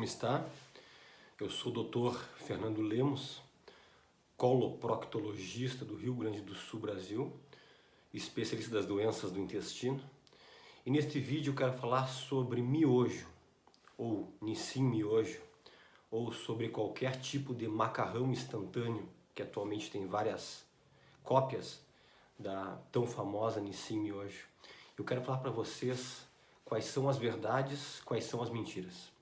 está? Eu sou o Dr. Fernando Lemos, coloproctologista do Rio Grande do Sul, Brasil, especialista das doenças do intestino. E neste vídeo eu quero falar sobre miojo, ou Nissin miojo, ou sobre qualquer tipo de macarrão instantâneo, que atualmente tem várias cópias da tão famosa Nissin miojo. Eu quero falar para vocês quais são as verdades, quais são as mentiras.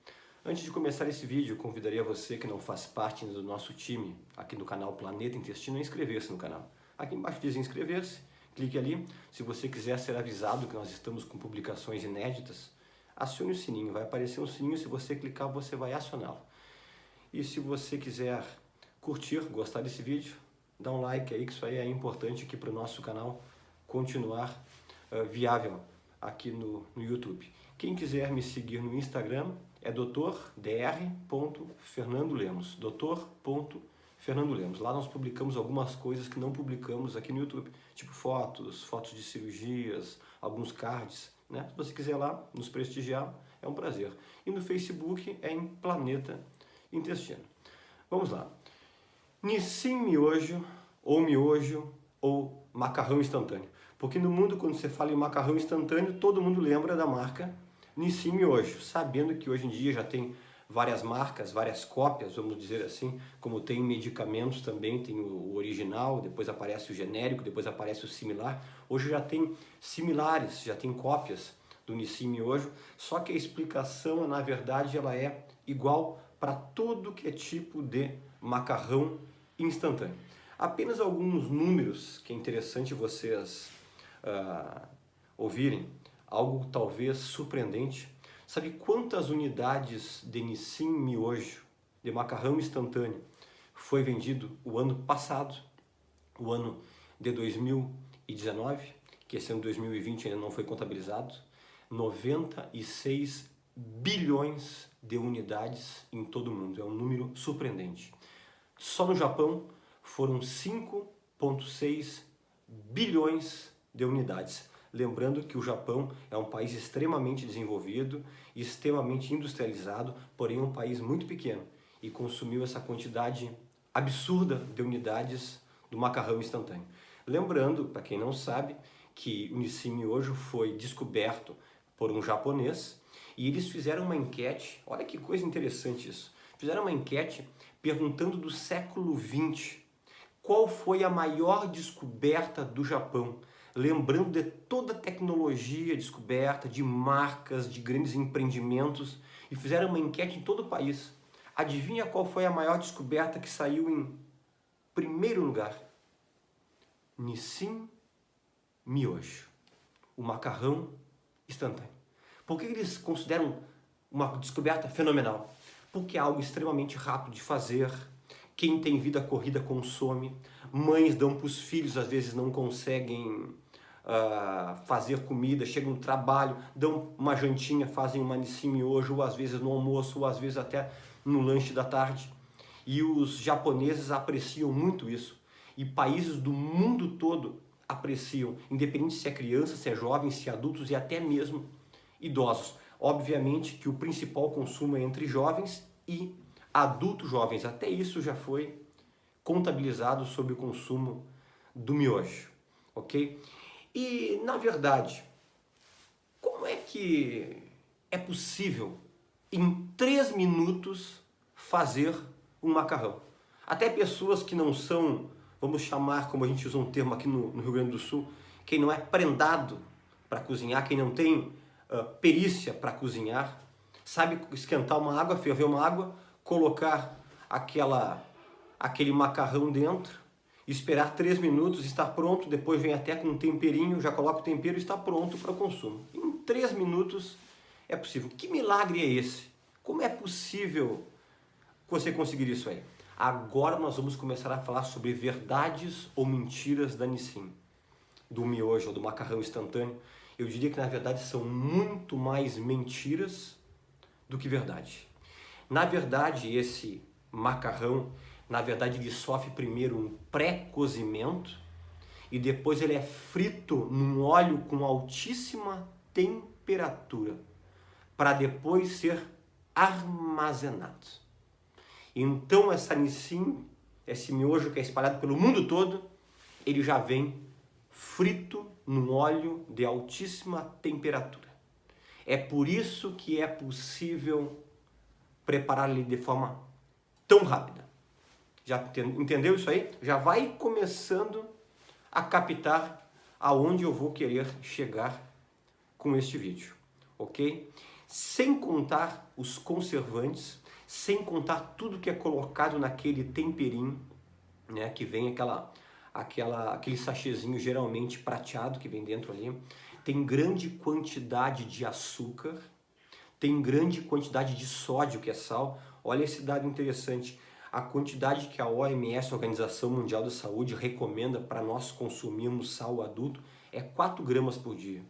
Antes de começar esse vídeo, eu convidaria você que não faz parte do nosso time aqui do canal Planeta Intestino a inscrever-se no canal. Aqui embaixo diz inscrever-se, clique ali. Se você quiser ser avisado que nós estamos com publicações inéditas, acione o sininho, vai aparecer um sininho, se você clicar você vai acioná-lo. E se você quiser curtir, gostar desse vídeo, dá um like aí, que isso aí é importante aqui para o nosso canal continuar viável aqui no YouTube. Quem quiser me seguir no Instagram é dr.fernandolemos, dr.fernandolemos. Lá nós publicamos algumas coisas que não publicamos aqui no YouTube, tipo fotos de cirurgias, alguns cards, né? Se você quiser lá nos prestigiar, é um prazer. E no Facebook é em Planeta Intestino. Vamos lá. Nissin miojo ou macarrão instantâneo. Porque no mundo, quando você fala em macarrão instantâneo, todo mundo lembra da marca Nissin miojo, sabendo que hoje em dia já tem várias marcas, várias cópias, vamos dizer assim, como tem medicamentos também, tem o original, depois aparece o genérico, depois aparece o similar. Hoje já tem similares, já tem cópias do Nissin miojo, só que a explicação, na verdade, ela é igual para todo que é tipo de macarrão instantâneo. Apenas alguns números que é interessante vocês ouvirem, algo talvez surpreendente. Sabe quantas unidades de Nissin miojo, de macarrão instantâneo, foi vendido o ano passado, o ano de 2019, que esse ano 2020 ainda não foi contabilizado? 96 bilhões de unidades em todo o mundo, é um número surpreendente. Só no Japão foram 5,6 bilhões de unidades. Lembrando que o Japão é um país extremamente desenvolvido, extremamente industrializado, porém é um país muito pequeno e consumiu essa quantidade absurda de unidades do macarrão instantâneo. Lembrando, para quem não sabe, que o Nissin miojo foi descoberto por um japonês e eles fizeram uma enquete, olha que coisa interessante isso, fizeram uma enquete perguntando do século XX qual foi a maior descoberta do Japão, lembrando de toda a tecnologia descoberta, de marcas, de grandes empreendimentos, e fizeram uma enquete em todo o país. Adivinha qual foi a maior descoberta que saiu em primeiro lugar? Nissin miojo, o macarrão instantâneo. Por que eles consideram uma descoberta fenomenal? Porque é algo extremamente rápido de fazer. Quem tem vida corrida consome. Mães dão para os filhos, às vezes não conseguem fazer comida, chegam no trabalho, dão uma jantinha, fazem uma Nissin miojo, ou às vezes no almoço, ou às vezes até no lanche da tarde. E os japoneses apreciam muito isso. E países do mundo todo apreciam, independente se é criança, se é jovem, se é adultos e até mesmo idosos. Obviamente que o principal consumo é entre jovens e adultos jovens. Até isso já foi contabilizado sobre o consumo do miojo, ok? E, na verdade, como é que é possível, em 3 minutos, fazer um macarrão? Até pessoas que não são, vamos chamar, como a gente usa um termo aqui no Rio Grande do Sul, quem não é prendado para cozinhar, quem não tem perícia para cozinhar, sabe esquentar uma água, ferver uma água, colocar aquele macarrão dentro, esperar 3 minutos, estar pronto, depois vem até com um temperinho, já coloca o tempero e está pronto para o consumo. Em 3 minutos é possível. Que milagre é esse? Como é possível você conseguir isso aí? Agora nós vamos começar a falar sobre verdades ou mentiras da Nissin, do miojo ou do macarrão instantâneo. Eu diria que na verdade são muito mais mentiras do que verdade. Na verdade, esse macarrão, na verdade, ele sofre primeiro um pré-cozimento e depois ele é frito num óleo com altíssima temperatura para depois ser armazenados. Então essa Nissin, esse miojo que é espalhado pelo mundo todo, ele já vem frito num óleo de altíssima temperatura. É por isso que é possível preparar ele de forma tão rápida. Já entendeu isso aí? Já vai começando a captar aonde eu vou querer chegar com este vídeo, ok? Sem contar os conservantes, sem contar tudo que é colocado naquele temperinho, né? Que vem aquele sachêzinho geralmente prateado que vem dentro ali. Tem grande quantidade de açúcar, tem grande quantidade de sódio, que é sal. Olha esse dado interessante. A quantidade que a OMS, a Organização Mundial da Saúde, recomenda para nós consumirmos sal adulto é 4 gramas por dia.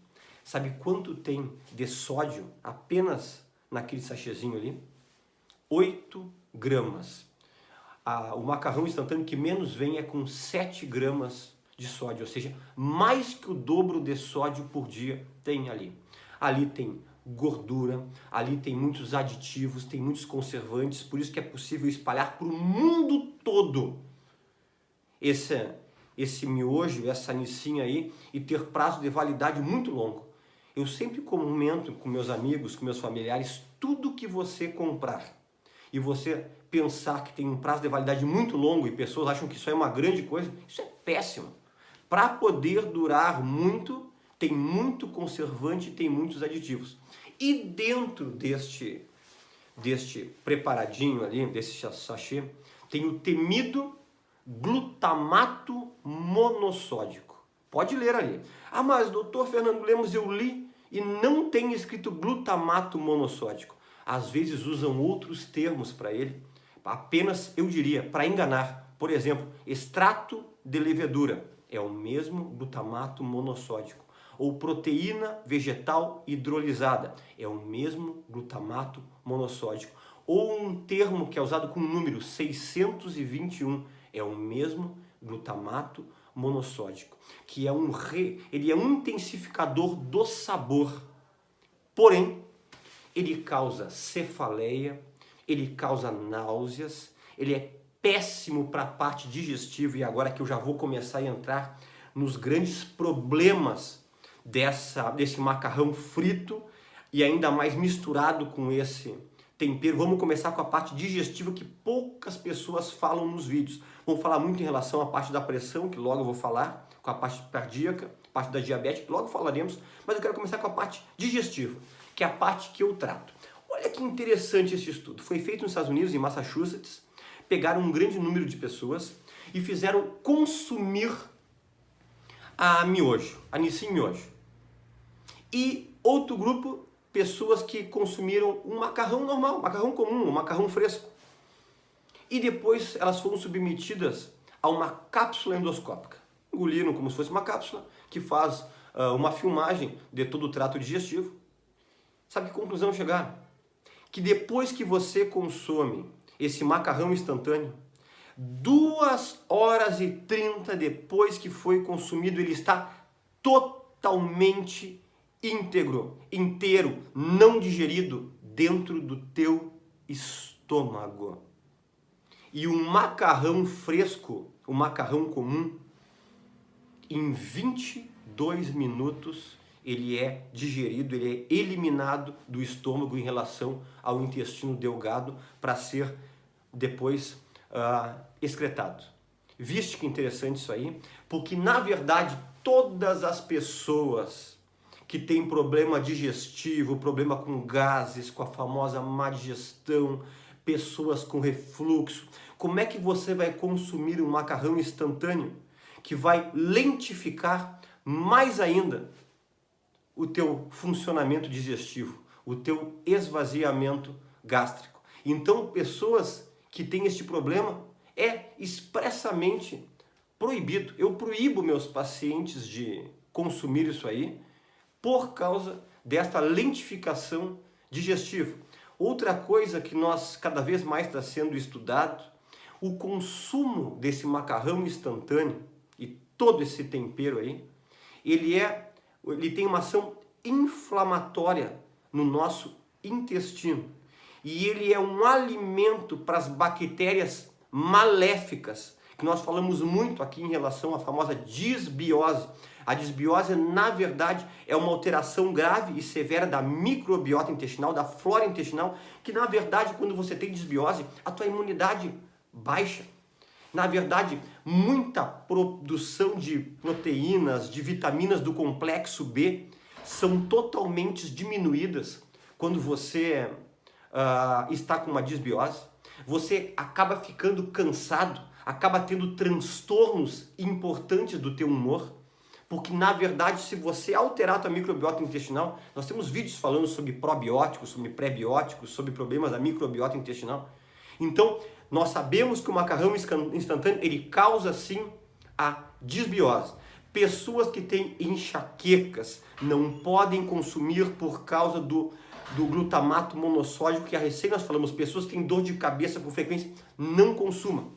Sabe quanto tem de sódio apenas naquele sachêzinho ali? 8 gramas. O macarrão instantâneo que menos vem é com 7 gramas de sódio, ou seja, mais que o dobro de sódio por dia tem ali. Ali tem gordura, ali tem muitos aditivos, tem muitos conservantes, por isso que é possível espalhar para o mundo todo esse miojo, essa Nissin aí, e ter prazo de validade muito longo. Eu sempre comento com meus amigos, com meus familiares, tudo que você comprar e você pensar que tem um prazo de validade muito longo e pessoas acham que isso é uma grande coisa, isso é péssimo. Para poder durar muito, tem muito conservante, tem muitos aditivos. E dentro deste preparadinho ali, desse sachê, tem o temido glutamato monossódico. Pode ler ali. Ah, mas doutor Fernando Lemos, eu li e não tem escrito glutamato monossódico. Às vezes usam outros termos para ele, apenas, eu diria, para enganar. Por exemplo, extrato de levedura é o mesmo glutamato monossódico. Ou proteína vegetal hidrolisada é o mesmo glutamato monossódico. Ou um termo que é usado com o número 621 é o mesmo glutamato monossódico, que é ele é um intensificador do sabor. Porém, ele causa cefaleia, ele causa náuseas, ele é péssimo para a parte digestiva, e agora que eu já vou começar a entrar nos grandes problemas desse macarrão frito e ainda mais misturado com esse tempero. Vamos começar com a parte digestiva que poucas pessoas falam nos vídeos. Vamos falar muito em relação à parte da pressão, que logo eu vou falar, com a parte cardíaca, parte da diabetes, que logo falaremos, mas eu quero começar com a parte digestiva, que é a parte que eu trato. Olha que interessante esse estudo. Foi feito nos Estados Unidos, em Massachusetts. Pegaram um grande número de pessoas e fizeram consumir a miojo, a Nissin miojo. E outro grupo, pessoas que consumiram um macarrão normal, macarrão comum, um macarrão fresco. E depois elas foram submetidas a uma cápsula endoscópica. Engoliram como se fosse uma cápsula que faz uma filmagem de todo o trato digestivo. Sabe que conclusão chegaram? Que depois que você consome esse macarrão instantâneo, 2h30 depois que foi consumido, ele está totalmente íntegro, inteiro, não digerido dentro do teu estômago. E um macarrão fresco, o macarrão comum, em 22 minutos ele é digerido, ele é eliminado do estômago em relação ao intestino delgado para ser depois excretado. Viste que interessante isso aí? Porque na verdade todas as pessoas que têm problema digestivo, problema com gases, com a famosa má digestão, pessoas com refluxo, como é que você vai consumir um macarrão instantâneo que vai lentificar mais ainda o teu funcionamento digestivo, o teu esvaziamento gástrico? Então, pessoas que têm este problema, é expressamente proibido. Eu proíbo meus pacientes de consumir isso aí por causa desta lentificação digestiva. Outra coisa que cada vez mais está sendo estudado, o consumo desse macarrão instantâneo e todo esse tempero aí, ele tem uma ação inflamatória no nosso intestino. e ele é um alimento para as bactérias maléficas, que nós falamos muito aqui em relação à famosa disbiose. A disbiose, na verdade, é uma alteração grave e severa da microbiota intestinal, da flora intestinal, que na verdade, quando você tem disbiose, a tua imunidade baixa. Na verdade, muita produção de proteínas, de vitaminas do complexo B são totalmente diminuídas quando você está com uma disbiose. Você acaba ficando cansado, acaba tendo transtornos importantes do teu humor, porque na verdade, se você alterar a tua microbiota intestinal, nós temos vídeos falando sobre probióticos, sobre pré-bióticos, sobre problemas da microbiota intestinal. Então, nós sabemos que o macarrão instantâneo, ele causa sim a disbiose. Pessoas que têm enxaquecas não podem consumir por causa do glutamato monossódico, que a recém nós falamos, pessoas que têm dor de cabeça com frequência, não consumam.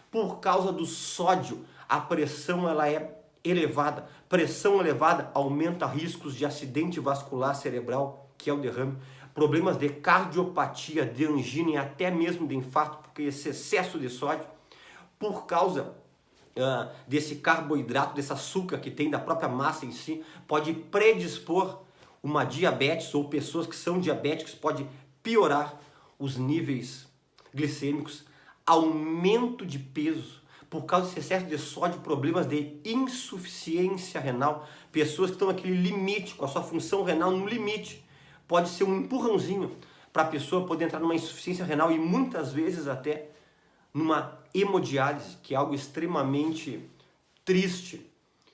Por causa do sódio, a pressão ela é elevada. Pressão elevada aumenta riscos de acidente vascular cerebral, que é o derrame, problemas de cardiopatia, de angina e até mesmo de infarto, porque esse excesso de sódio, por causa desse carboidrato, desse açúcar que tem da própria massa em si, pode predispor uma diabetes, ou pessoas que são diabéticas, pode piorar os níveis glicêmicos, aumento de peso, por causa desse excesso de sódio, problemas de insuficiência renal, pessoas que estão naquele limite, com a sua função renal no limite, pode ser um empurrãozinho para a pessoa poder entrar numa insuficiência renal e muitas vezes até numa hemodiálise, que é algo extremamente triste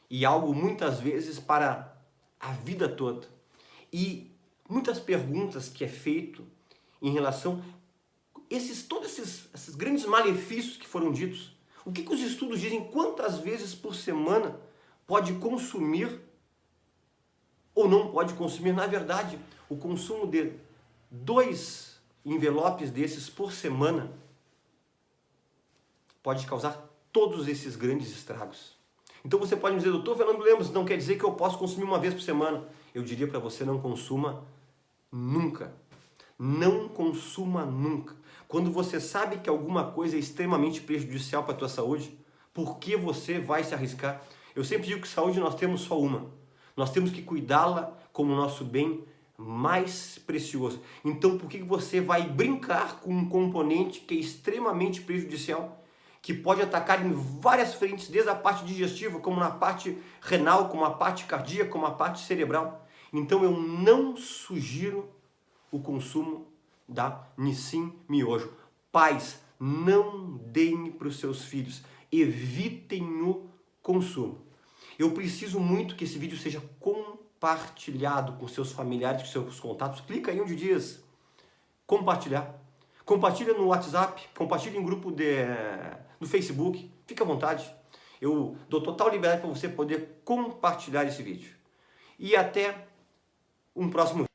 e algo muitas vezes para a vida toda. E muitas perguntas que é feito em relação a todos esses grandes malefícios que foram ditos. O que os estudos dizem? Quantas vezes por semana pode consumir ou não pode consumir? Na verdade, o consumo de 2 envelopes desses por semana pode causar todos esses grandes estragos. Então você pode me dizer, doutor Fernando Lemos, não quer dizer que eu posso consumir uma vez por semana. Eu diria para você, não consuma nunca. Não consuma nunca. Quando você sabe que alguma coisa é extremamente prejudicial para a tua saúde, por que você vai se arriscar? Eu sempre digo que saúde nós temos só uma. Nós temos que cuidá-la como o nosso bem mais precioso. Então por que você vai brincar com um componente que é extremamente prejudicial, que pode atacar em várias frentes, desde a parte digestiva, como na parte renal, como a parte cardíaca, como a parte cerebral? Então eu não sugiro o consumo da Nissin Miojo. Pais, não deem para os seus filhos, evitem o consumo. Eu preciso muito que esse vídeo seja compartilhado com seus familiares, com seus contatos. Clica aí onde diz compartilhar. Compartilha no WhatsApp, compartilha em grupo no Facebook, fica à vontade. Eu dou total liberdade para você poder compartilhar esse vídeo. E até um próximo vídeo.